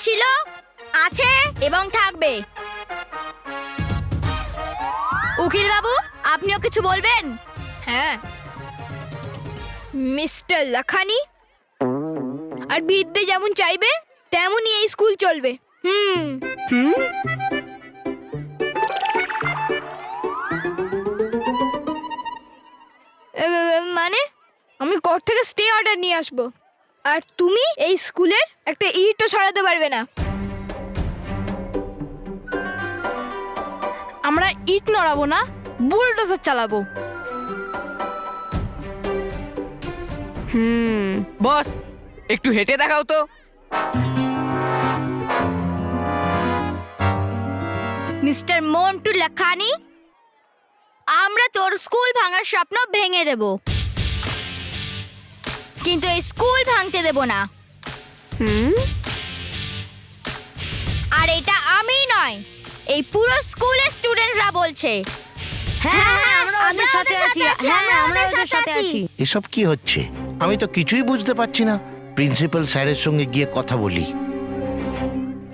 ছিল, আছে এবং থাকবে। উকিল বাবু, আপনিও কিছু বলবেন? হ্যাঁ, মিস্টার লাখানি, আর বিদ্যে যেমন চাইবে তেমনই এই স্কুল চলবে। মানে আমি কোর্ট থেকে স্টে অর্ডার নিয়ে আসবো, আর তুমি এই স্কুলের একটা ইটও সরাতে পারবে না। আমরা ইট নড়াবো না, বুলডোজার চালাবো। বস, একটু হেঁটে দেখাও তো। মিস্টার মন্টু লাখানি, আমরা তোর স্কুল ভাঙার স্বপ্ন ভেঙে দেব, কিন্তু এই স্কুল ভাঙতে দেব না। আর এটা আমি নয়, এই পুরো স্কুলের স্টুডেন্টরা বলছে। হ্যাঁ, আমরা ওদের সাথে আছি। হ্যাঁ, আমরা ওদের সাথে আছি। এসব কি হচ্ছে? আমি তো কিছুই বুঝতে পারছি না। প্রিন্সিপাল স্যারের সঙ্গে গিয়ে কথা বলি।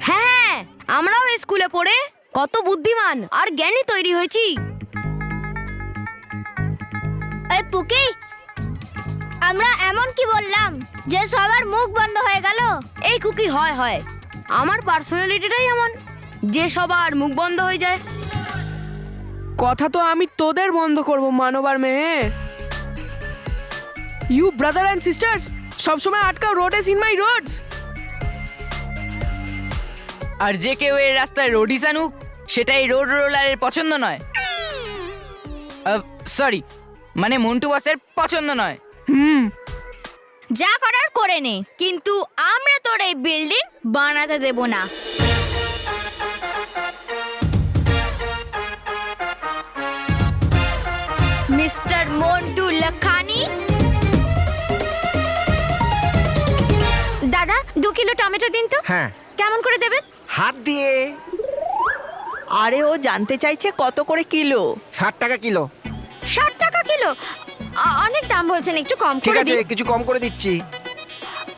হ্যাঁ, আমরাও এই স্কুলে পড়ে কত বুদ্ধিমান আর জ্ঞানী তৈরি হয়েছি। এই পুকি, আমরা এমন কি বললাম যে সবার মুখ বন্ধ হয়ে গেল? এই কুকি, হয় আমার পার্সোনালিটিটাই এমন যে সবার মুখ বন্ধ হয়ে যায়। কথা তো আমি তোদের বন্ধ করব, মানবার মেয়ে। ইউ ব্রাদার অ্যান্ড সিস্টার্স, সবসময় আটকাও রোডেস ইন মাই রোডস। আর যে কেউ এর রাস্তায় রোডিস আনুক, সেটাই রোড রোলারের পছন্দ নয়। সরি, মানে মন্টু বসের পছন্দ নয়। যা করার করে নে, কিন্তু আমরা তোর এই বিল্ডিং বানাতে দেব না। মিস্টার মন্টু লাখানি, দাদা 2 কিলো টমেটো দিন তো। হ্যাঁ, কেমন করে দেবেন? হাত দিয়ে। আরে ও জানতে চাইছে কত করে কিলো। 60 টাকা কিলো। 60 টাকা কিলো? অনেক দাম বলছেন, একটু কম ঠিক করে আছে, দিন। কিছু কম করে দিচ্ছি।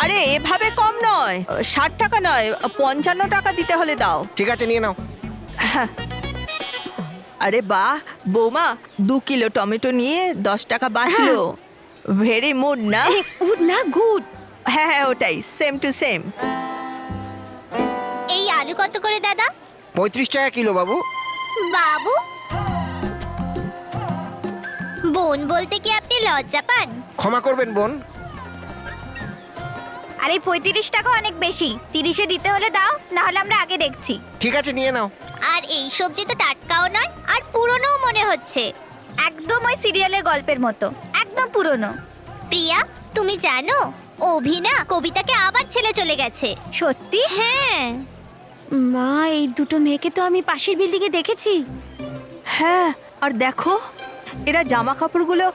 আরে এভাবে কম নয়, 60 টাকা নয়, 55 টাকা দিতে হলে দাও। ঠিক আছে, নিয়ে নাও। আরে বাহ বৌমা, 2 কিলো টমেটো নিয়ে 10 টাকা বাঁচলো। ভেরি মুড না? গুড না, গুড। হ্যাঁ, ওটাই, সেম টু সেম। এই আলু কত করে দাদা? 35 টাকা কিলো বাবু। বাবু, বোন বলতে কি আপনি লজ্জা পান? ক্ষমা করবেন বোন। আরে 35 টাকা অনেক বেশি, 30-এ দিতে হলে দাও, না হলে আমরা আগে দেখছি। ঠিক আছে, নিয়ে নাও। আর এই সবজি তো টাটকাও নয়, আর পুরনোও মনে হচ্ছে, একদম ওই সিরিয়ালের গল্পের মতো, একদম পুরনো। প্রিয়া, তুমি জানো অভিনা কবিতাকে আবার ছেলে চলে গেছে? সত্যি? হ্যাঁ মা, এই দুটো মেয়েকে তো আমি পাশের বিল্ডিং এ দেখেছি। হ্যাঁ, আর দেখো এরা জামা কাপড়গুলো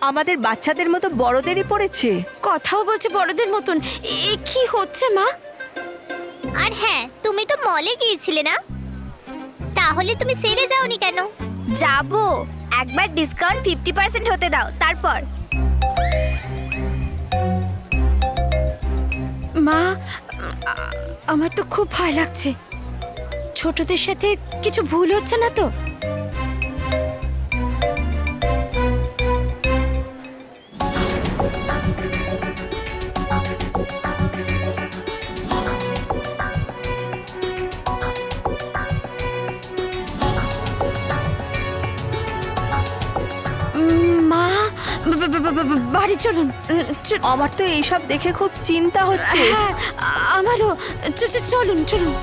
আমাদের বাচ্চাদের মতো বড়দেরই পড়েছে। কথাও বলছে বড়দের মতন। এ কি হচ্ছে মা? আর হ্যাঁ, তুমি তো মলে গিয়েছিলে না? তাহলে তুমি সেরে যাওনি কেন? যাবো, একবার ডিসকাউন্ট 50% হতে দাও, তারপর। মা, আমার তো খুব ভয় লাগছে। ছোটদের সাথে কিছু ভুল হচ্ছে না তো? মা, বাড়ি চলুন। আমার তো এইসব দেখে খুব চিন্তা হচ্ছে। হ্যাঁ, আমারও। চলুন চলুন।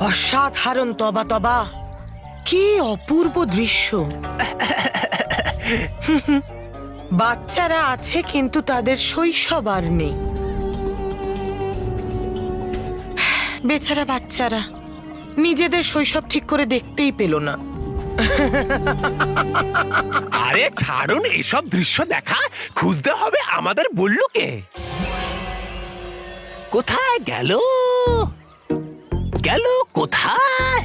অসাধারণ, তবা তবা, কি অপূর্ব দৃশ্য। বাচ্চারা আছে কিন্তু তাদের শৈশব আর নেই। বেচারা বাচ্চারা নিজেদের শৈশব ঠিক করে দেখতেই পেল না। আরে ছাড়ুন এসব দৃশ্য দেখা, খুঁজতে হবে আমাদের বল্লুকে। কোথায় গেল গেল কোথায়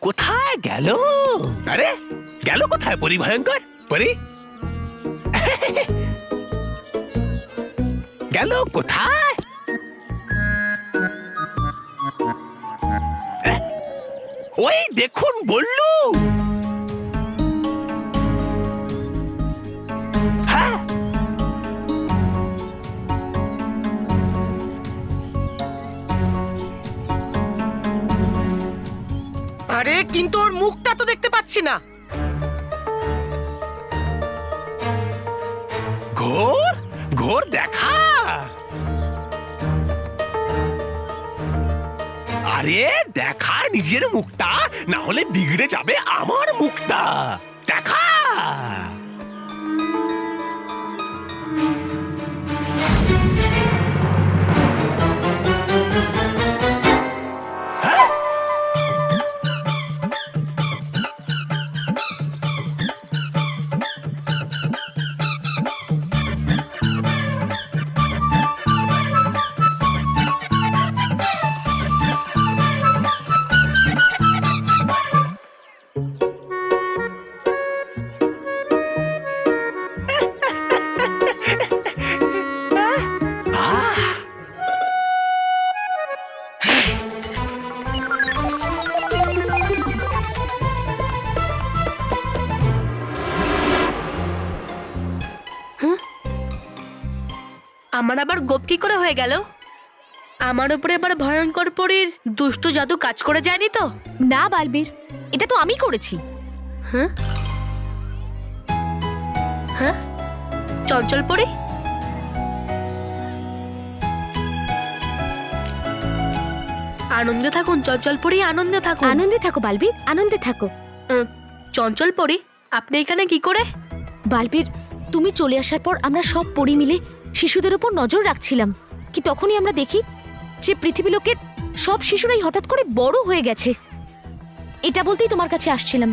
কোথায় গেল? আরে গেল কোথায় পরি ভয়ঙ্কর? পরি গেল কোথায়? ওই দেখুন বল্লু। হ্যাঁ, আরে কিন্তু ওর মুখটা তো দেখতে পাচ্ছি না। ঘোর ঘোর দেখা। আরে দেখা নিজের মুখটা, না হলে বিগড়ে যাবে আমার মুখটা। দেখা। হ্যাঁ? আমার আবার গোপ কি করে হয়ে গেল? আমার উপরে আবার ভয়ঙ্কর পরীর দুষ্ট জাদু কাজ করে যায়নি তো? না বালবীর, এটা তো আমি করেছি। হ্যাঁ হ্যাঁ, চঞ্চল পরী, আনন্দে থাকুন চঞ্চল পরী, আনন্দে থাকুন। আনন্দে থাকো বালবীর, আনন্দে থাকো। চঞ্চল পরী, আপনি এখানে কি করে? বালবীর, তুমি চলে আসার পর আমরা সব পড়ি মিলে শিশুদের উপর নজর রাখছিলাম, কি তখনই আমরা দেখি যে পৃথিবী লোকের সব শিশুরাই হঠাৎ করে বড় হয়ে গেছে। এটা বলতেই তোমার কাছে আসছিলাম।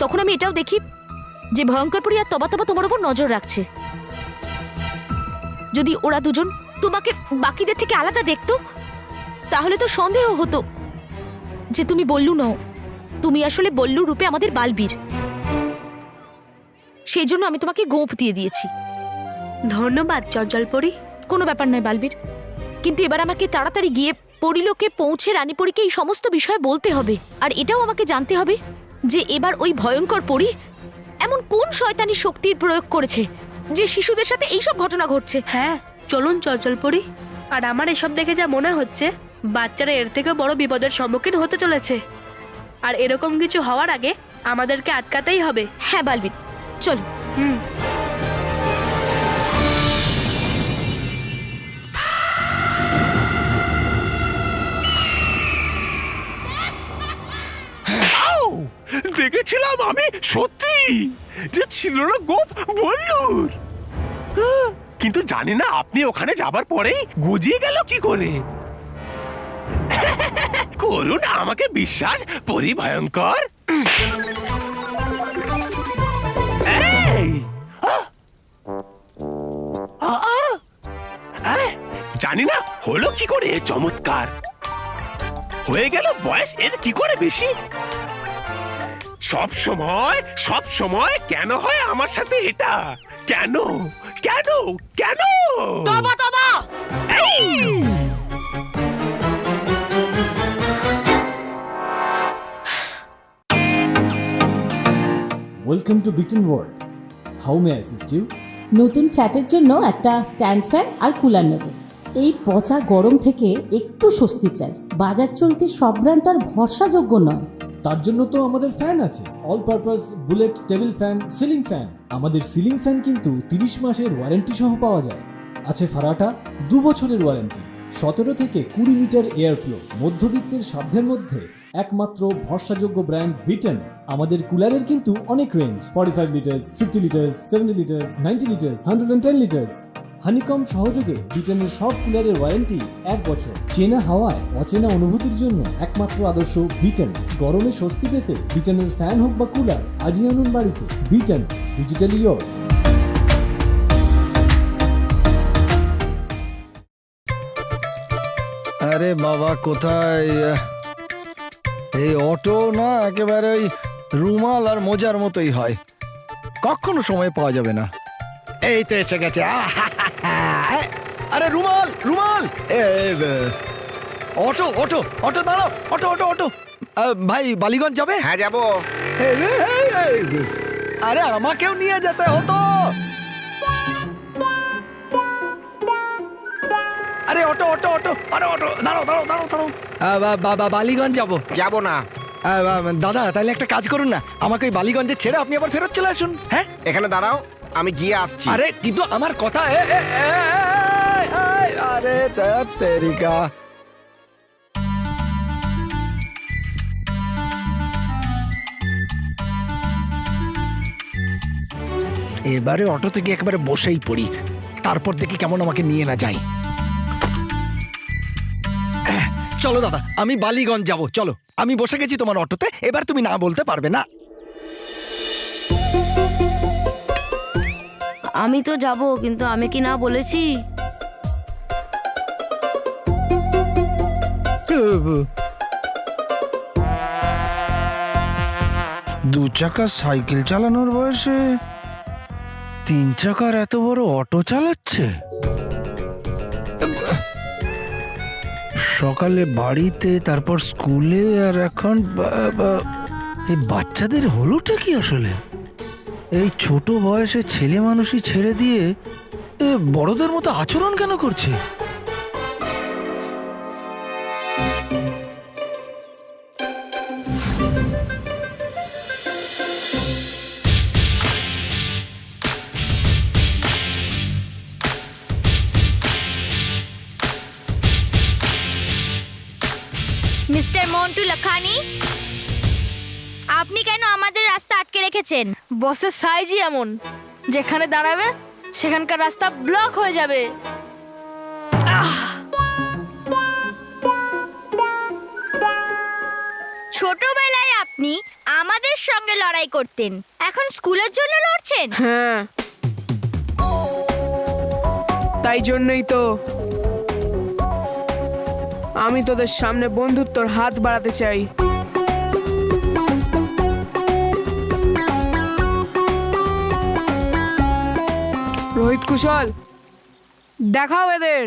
তখন আমি এটাও দেখি যে ভয়ঙ্কর পরী আর তবা তবা তোমার উপর নজর রাখছে। যদি ওরা দুজন তোমাকে বাকিদের থেকে আলাদা দেখতো, তাহলে তো সন্দেহ হতো যে তুমি বল্লু নও, তুমি আসলে বল্লু রূপে আমাদের বালবীর। সেই জন্য আমি তোমাকে গোঁফ দিয়ে দিয়েছি। ধন্যবাদ চঞ্চল পরী। কোনো ব্যাপার নয় বালবীর, কিন্তু এবার আমাকে তাড়াতাড়ি গিয়ে পরিলোকে পৌঁছে রানীপরীকে এই সমস্ত বিষয় বলতে হবে। আর এটাও আমাকে জানতে হবে যে এবার ওই ভয়ঙ্কর পরী এমন কোন শয়তানি শক্তির প্রয়োগ করেছে যে শিশুদের সাথে এইসব ঘটনা ঘটছে। হ্যাঁ চলুন চঞ্চল পরী। আর আমার এসব দেখে যা মনে হচ্ছে, বাচ্চারা এর থেকে বড় বিপদের সম্মুখীন হতে চলেছে। আর এরকম কিছু হওয়ার আগে আমাদেরকে আটকাতেই হবে। হ্যাঁ বালবীর, চলো। দেখেছিলাম আমি সত্যি যে ছিল না গোপ বল্লুর, কিন্তু জানি না আপনি ওখানে যাবার পরেই গজিয়ে গেল কি করে। করুন আমাকে বিশ্বাস পরি ভয়ঙ্কর। এই, জানি না হলো কি করে চমৎকার হয়ে গেল। বয়স এর কি করে বেশি? সব সময় কেন হয় আমার সাথে এটা? কেন কেন কেন? তবা তবা! এই! Welcome to Bitten world. How may I assist you? নতুন ফ্ল্যাটের জন্য একটা স্ট্যান্ড ফ্যান আর কুলার নেব। এই পচা গরম থেকে একটু স্বস্তি চাই। বাজার চলতে সব ব্র্যান্ড আর ভরসাযোগ্য নয়। তার জন্য তো আমাদের ফ্যান আছে, all purpose bullet table fan, ceiling fan. আমাদের সিলিং ফ্যান কিন্তু 30 মাসের ওয়ারেন্টি সহ পাওয়া যায়। আছে ফারাটা 2 বছরের ওয়ারেন্টি, 17 থেকে 20 মিটার এয়ার ফ্লো, মধ্যবিত্তের সাধ্যের মধ্যে একমাত্র ভরসাযোগ্য ব্র্যান্ড বিটেন। আমাদের কুলারের কিন্তু অনেক range, 45 litres, 50 litres, 70 litres, 90 litres, 110 litres. Honeycomb সহযোগে বিটেনের সব কুলারের ওয়ারেন্টি 1 বছর। চেনা হাওয়ায় অচেনা অনুভূতির জন্য একমাত্র আদর্শ বিটেন। গরমে স্বস্তি পেতে বিটেনের ফ্যান হোক বা কুলার আজই আনুন বাড়িতে। Beaten, digitally yours. আরে বাবা কোথায়? এই অটো না একেবারে ওই রুমাল আর মোজার মতোই হয়, কখনো সময় পাওয়া যাবে না। এই তো এসে গেছে। আরে রুমাল রুমাল, অটো অটো অটো দাঁড়াও, অটো অটো অটো। ভাই বালিগঞ্জ যাবে? হ্যাঁ যাবো। আরে আমাকেও নিয়ে যেতে হতো। আরে অটো অটো অটো, আরে অটো দাঁড়াও দাঁড়াও দাঁড়াও দাঁড়াও। বালিগঞ্জ যাবো। যাবো না। দাদা তাহলে একটা কাজ করুন না, আমাকে ওই বালিগঞ্জে ছেড়ে আপনি আবার ফেরত চলে আসুন। হ্যাঁ এখানে দাঁড়াও, আমি গিয়ে আসছি। আরে কিন্তু আমার কথা, আরে তেরিকা। এবারে অটো থেকে একেবারে বসেই পড়ি, তারপর দেখি কেমন আমাকে নিয়ে না যায়। চলো দাদা, আমি বালিগঞ্জ যাব, চলো। আমি বসে গেছি তোমার অটোতে, এবার তুমি না বলতে পারবে না। আমি তো যাব, কিন্তু আমি কি না বলেছি? দু চাকা সাইকেল চালানোর বয়সে 3 চাকার এত বড় অটো চালাচ্ছে। সকালে বাড়িতে, তারপর স্কুলে, আর এখন এই বাচ্চাদের হলোটা কি আসলে? এই ছোট বয়সে ছেলে মানুষই ছেড়ে দিয়ে বড়দের মতো আচরণ কেন করছে? মিস্টার মন্টু লখানি, আপনি কেন আমাদের রাস্তা আটকে রেখেছেন? বসের সাইজই এমন, যেখানে দাঁড়াবে সেখানকার রাস্তা ব্লক হয়ে যাবে। ছোটবেলায় আপনি আমাদের সঙ্গে লড়াই করতেন, এখন স্কুলের জন্য লড়ছেন? হ্যাঁ, তাই জন্যই তো আমি তোদের সামনে বন্ধুত্বর হাত বাড়াতে চাই। রোহিত, কুশল, দেখাও এদের।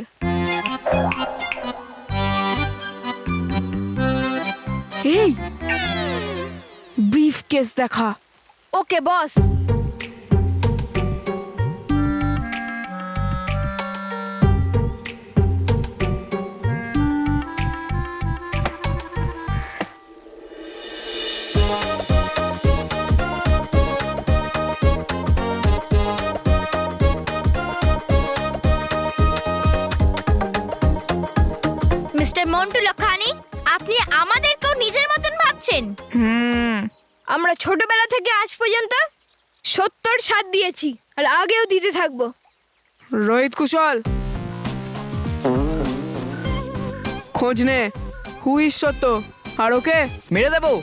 এই ব্রিফ কেস দেখা। ওকে বস। মিস্টার মন্টু লখানি, আপনি আমাদেরকেও নিজের মতন ভাবছেন? আমরা ছোটবেলা থেকে আজ পর্যন্ত 70 সাথ দিয়েছি, আর আগেও দিতে থাকবো। রোহিত, কুশল, খোঁজ নে হুইস সত্য, আর ওকে মেরে দেবো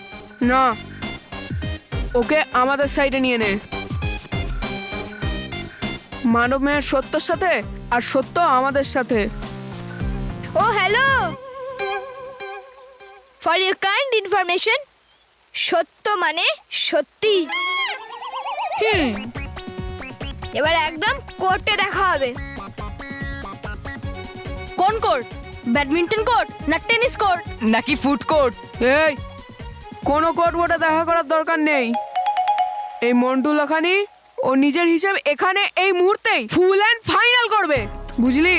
না, ওকে আমাদের সাইডে নিয়ে নে। মানব মেয়ের সত্যর সাথে, আর সত্য আমাদের সাথে। ও hello, for your kind information, সত্য মানে সত্যি। এবার একদম কোর্টে দেখা হবে। কোন কোর্ট? ব্যাডমিন্টন কোর্ট না টেনিস কোর্ট নাকি ফুড কোর্ট? এই কোনো কোর্ট বোর্ডে দেখা করার দরকার নেই। এই মন্টু লখানি ও নিজের হিসাব এখানে এই মুহূর্তেই ফুল এন্ড ফাইনাল করবে, বুঝলি?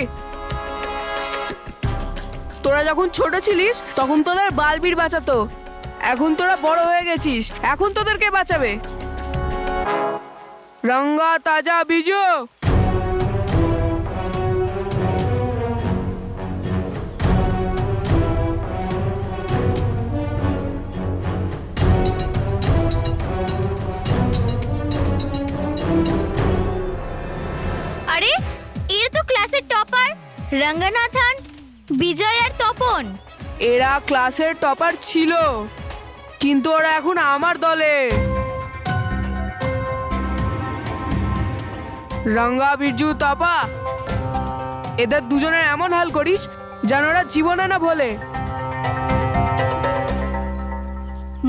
তোরা যখন ছোট ছিলিস তখন তোদের বালবীর বাঁচাতো, এখন তোরা বড় হয়ে গেছিস, এখন তোদেরকে বাঁচাবে রঙ্গা তাজা বিজু। রঙ্গনাথন, বিজয় আর তপন। এরা ক্লাসের টপার ছিল, কিন্তু ওরা এখন আমার দলে। রঙ্গা, বিরজু, তপা, এদের দুজনের এমন হাল করিস যেন ওরা জীবনে না ভোলে।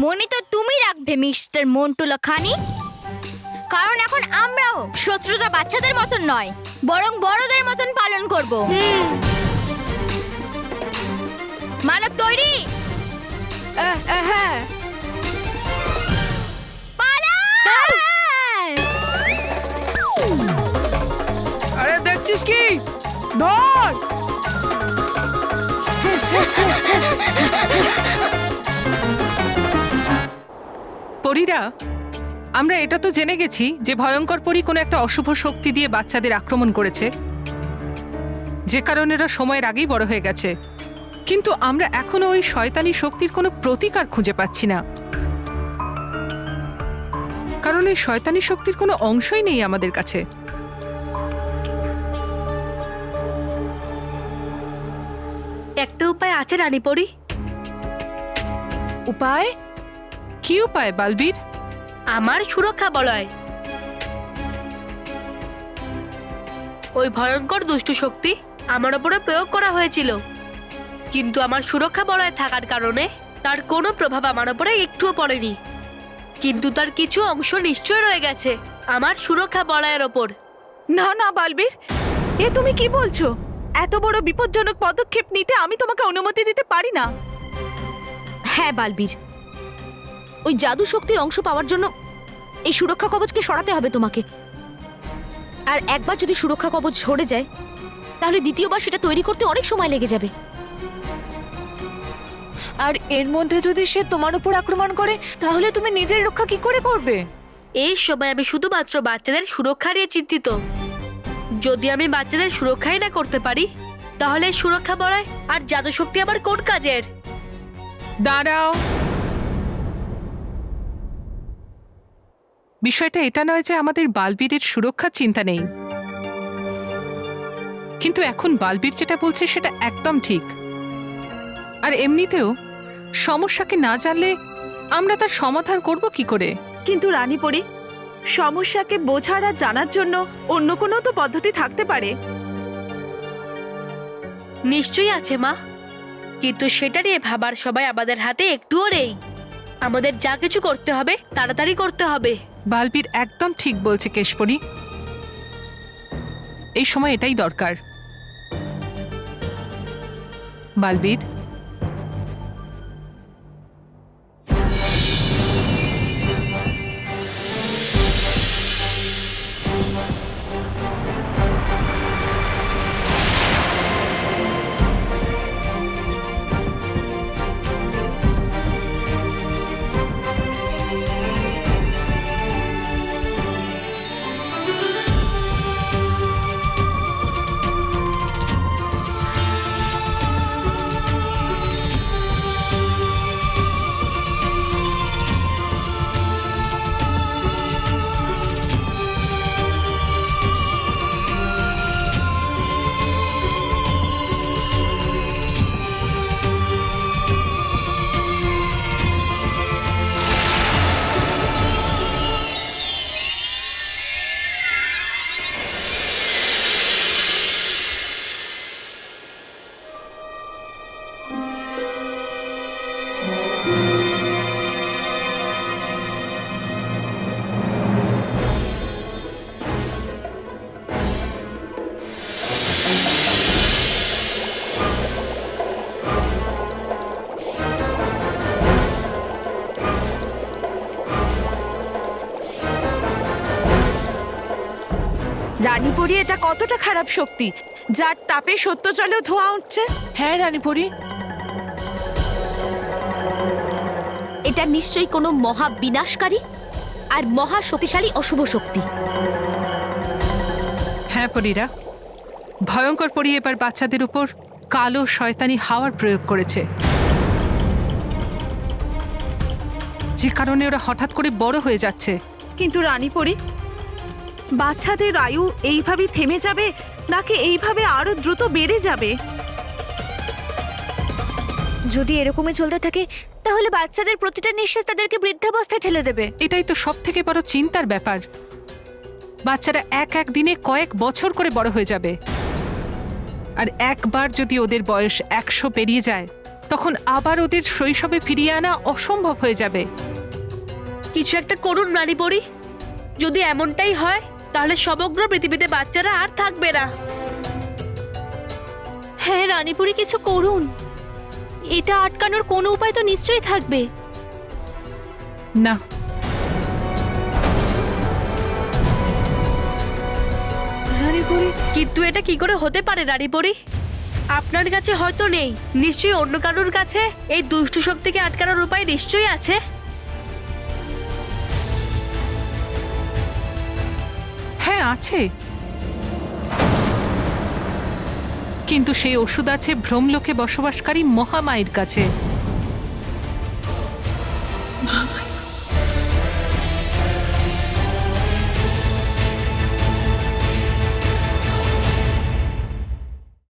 মনে তো তুমি রাখবে মিস্টার মন্টু লখানি, কারণ এখন আমরাও শত্রুতা বাচ্চাদের মতন নয়, বরং বড়দের মতন পালন করব। মানব তৈরি? হ্যাঁ। আরে দেখছিস কি, ধর! পরীরা, আমরা এটা তো জেনে গেছি যে ভয়ঙ্কর পরী কোনো একটা অশুভ শক্তি দিয়ে বাচ্চাদের আক্রমণ করেছে, যে কারণে এরা সময়ের আগেই বড় হয়ে গেছে। কিন্তু আমরা এখনো ওই শয়তানি শক্তির কোনো প্রতিকার খুঁজে পাচ্ছি না, কারণ এই শয়তানি শক্তির কোনো অংশই নেই আমাদের কাছে। একটা উপায় আছে রানীপরি। উপায়? কি উপায় বালবীর? আমার সুরক্ষা বলয়। ওই ভয়ঙ্কর দুষ্ট শক্তি আমার উপরে প্রয়োগ করা হয়েছিল, কিন্তু আমার সুরক্ষা বলয় থাকার কারণে তার কোনো প্রভাব আমার উপরে একটুও পড়েনি। কিন্তু তার কিছু অংশ নিশ্চয় রয়ে গেছে আমার সুরক্ষা বলয়ের ওপর। না না বালবীর, এ তুমি কি বলছো? এত বড় বিপজ্জনক পদক্ষেপ নিতে আমি তোমাকে অনুমতি দিতে পারি না। হ্যাঁ বালবীর, ওই জাদু শক্তির অংশ পাওয়ার জন্য এই সুরক্ষা কবচকে সরাতে হবে তোমাকে। আর একবার যদি সুরক্ষা কবচ সরে যায়, তাহলে দ্বিতীয়বার সেটা তৈরি করতে অনেক সময় লেগে যাবে। আর এর মধ্যে যদি সে তোমার উপর আক্রমণ করে, তাহলে তুমি নিজের রক্ষা কি করে করবে? এই সময় আমি শুধুমাত্র বাচ্চাদের সুরক্ষা নিয়ে চিন্তিত। যদি আমি বাচ্চাদের সুরক্ষাই না করতে পারি, তাহলে সুরক্ষা বলয় আর জাদু শক্তি আবার কোন কাজের? দাঁড়াও, বিষয়টা এটা নয় যে আমাদের বালবীরের সুরক্ষার চিন্তা নেই, কিন্তু এখন বালবীর যেটা বলছে সেটা একদম ঠিক। আর এমনিতেও সমস্যাকে না জানলে আমরা তার সমাধান করব কি করে? কিন্তু রানীপরি, সমস্যাকে বোঝার আর জানার জন্য অন্য কোনো তো পদ্ধতি থাকতে পারে। নিশ্চয়ই আছে মা, কিন্তু সেটা নিয়ে ভাবার সবাই আমাদের হাতে একটুও নেই। আমাদের যা কিছু করতে হবে তাড়াতাড়ি করতে হবে। বালবীর একদম ঠিক বলছে কেশপরি, এই সময় এটাই দরকার। বালবীর, রানীপরি, এটা কতটা খারাপ শক্তি যার তাপে সত্য জলেও ধোঁয়া উঠছে? হ্যাঁ রানীপরি, এটা নিশ্চয়ই কোনো মহা বিনাশকারী আর মহা শক্তিশালী অশুভ শক্তি। হ্যাঁ পরীরা, ভয়ঙ্কর পরী এবার বাচ্চাদের উপর কালো শয়তানি হাওয়ার প্রয়োগ করেছে, যে কারণে ওরা হঠাৎ করে বড় হয়ে যাচ্ছে। কিন্তু রানীপরি, বাচ্চাদের আয়ু এইভাবে থেমে যাবে নাকি এইভাবে আরো দ্রুত বেড়ে যাবে? যদি এরকমই চলতে থাকে তাহলে বাচ্চাদের প্রতিটা নিঃশ্বাস তাদেরকে বৃদ্ধাবস্থায় ঠেলে দেবে। এটাই তো সব থেকে বড় চিন্তার ব্যাপার। বাচ্চারা এক এক দিনে কয়েক বছর করে বড় হয়ে যাবে, আর একবার যদি ওদের বয়স 100 পেরিয়ে যায় তখন আবার ওদের শৈশবে ফিরিয়ে আনা অসম্ভব হয়ে যাবে। কিছু একটা করুন রানী পরি। যদি এমনটাই হয় তাহলে সমগ্র পৃথিবীতে বাচ্চারা আর থাকবে না। হ্যাঁ রানীপুরি, কিছু করুন। এটা আটকানোর কোনো উপায় তো নিশ্চয়ই থাকবে। না, রানীপুরি, কিন্তু এটা কি করে হতে পারে রানীপুরি? আপনার কাছে হয়তো নেই, নিশ্চয়ই অন্য কারোর কাছে এই দুষ্টু শক্তিকে আটকানোর উপায় নিশ্চয়ই আছে। হ্যাঁ আছে, কিন্তু সেই ওষুধ আছে ভ্রমলোকে বসবাসকারী মহামায়ের কাছে।